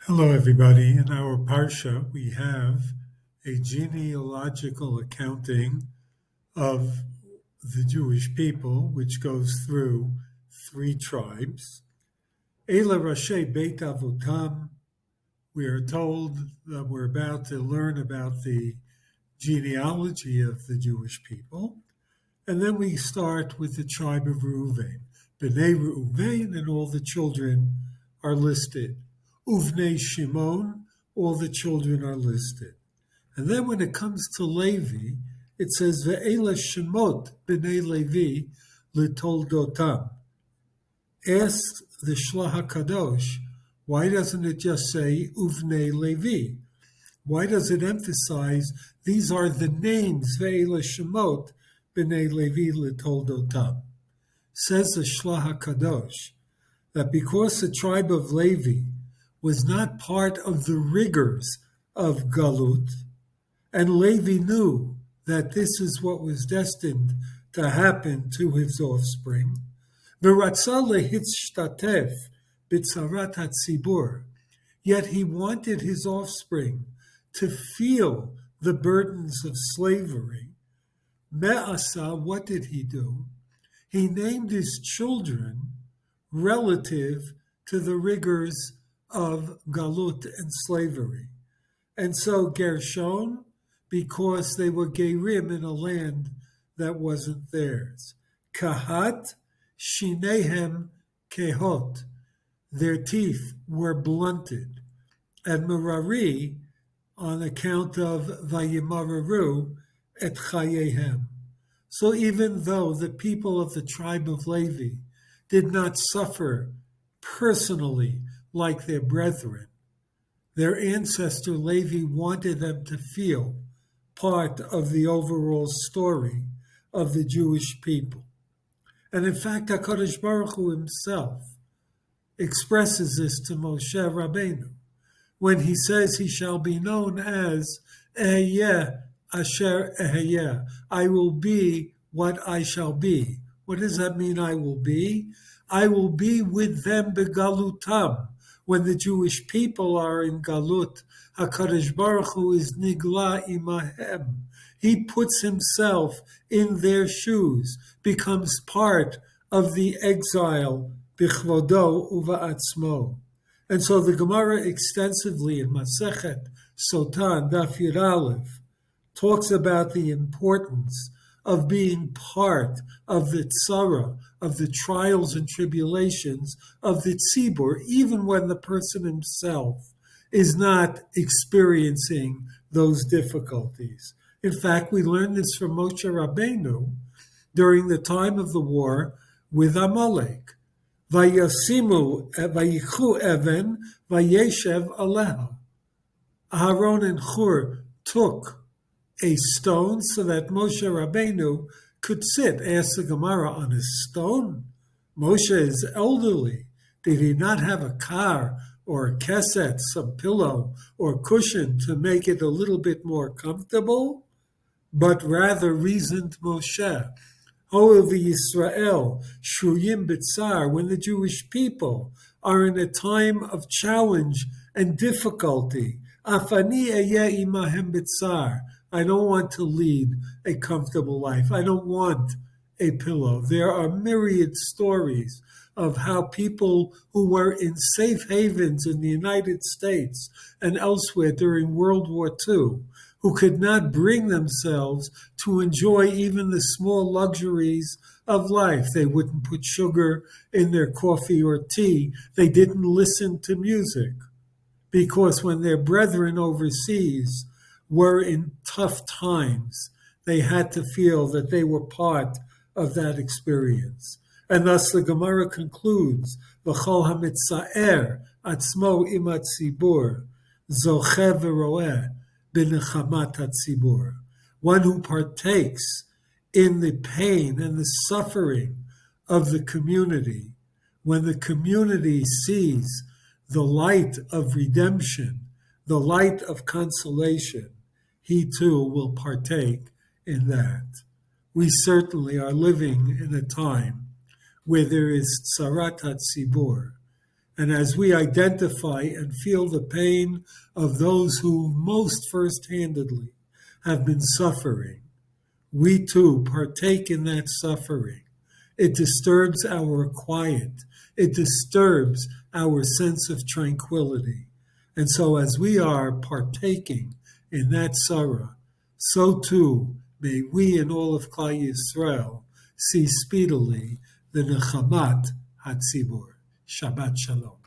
Hello, everybody. In our Parsha, we have a genealogical accounting of the Jewish people, which goes through three tribes. Ela Rashi Beit Avutam, we are told that we're about to learn about the genealogy of the Jewish people. And then we start with the tribe of Reuven. Bnei Reuven, and all the children are listed. Uvnei Shimon, all the children are listed. And then when it comes to Levi, it says, Ve'ela Shemot Bnei Levi L'toldotam. Ask the Shlach HaKadosh, why doesn't it just say Uvnei Levi? Why does it emphasize these are the names, Ve'ela Shemot Bnei Levi L'toldotam? Says the Shlach HaKadosh, that because the tribe of Levi was not part of the rigors of Galut, and Levi knew that this is what was destined to happen to his offspring, V'ratzah lehitzshtatef b'tzarat hatzibur, yet he wanted his offspring to feel the burdens of slavery. Me'asa, what did he do? He named his children relative to the rigors of Galut and slavery. And so Gershon, because they were Gerim in a land that wasn't theirs. Kahat, Shinehem Kehot, their teeth were blunted. And Merari, on account of Vayimararu et Chayehem. So even though the people of the tribe of Levi did not suffer personally like their brethren, their ancestor Levi wanted them to feel part of the overall story of the Jewish people. And in fact, HaKadosh Baruch Hu himself expresses this to Moshe Rabbeinu when he says he shall be known as Ehyeh Asher Ehyeh. I will be what I shall be. What does that mean, I will be? I will be with them begalutam. When the Jewish people are in Galut, HaKadosh Baruch Hu is nigla imahem. He puts himself in their shoes, becomes part of the exile, bichvodo uva'atzmo. And so the Gemara extensively in Masechet Sotan, Daf Yud Aleph, talks about the importance of being part of the tzara, of the trials and tribulations of the tzibur, even when the person himself is not experiencing those difficulties. In fact, we learned this from Moshe Rabbeinu during the time of the war with Amalek. Vayasimu, vayichu even, vayeshev aleha. Aaron and Hur took a stone so that Moshe Rabbeinu could sit. Ask the Gemara, on a stone? Moshe is elderly. Did he not have a car or a kesset, some pillow or cushion to make it a little bit more comfortable? But rather reasoned Moshe, Ho'ev Yisrael, Shuyim B'tzar, when the Jewish people are in a time of challenge and difficulty, Afani Eyeh Imahem B'tzar, I don't want to lead a comfortable life. I don't want a pillow. There are myriad stories of how people who were in safe havens in the United States and elsewhere during World War II, who could not bring themselves to enjoy even the small luxuries of life. They wouldn't put sugar in their coffee or tea. They didn't listen to music because when their brethren overseas were in tough times, they had to feel that they were part of that experience. And thus the Gemara concludes, V'chol hamitza'er atzmo im hatzibur, zocheh v'roeh b'nechamat hatzibur. One who partakes in the pain and the suffering of the community, when the community sees the light of redemption, the light of consolation, he too will partake in that. We certainly are living in a time where there is tzarat hatzibur, And as we identify and feel the pain of those who most first-handedly have been suffering, we too partake in that suffering. It disturbs our quiet. It disturbs our sense of tranquility. And so as we are partaking in that sorrow, so too may we and all of Klal Yisrael see speedily the Nechamat HaTzibur. Shabbat Shalom.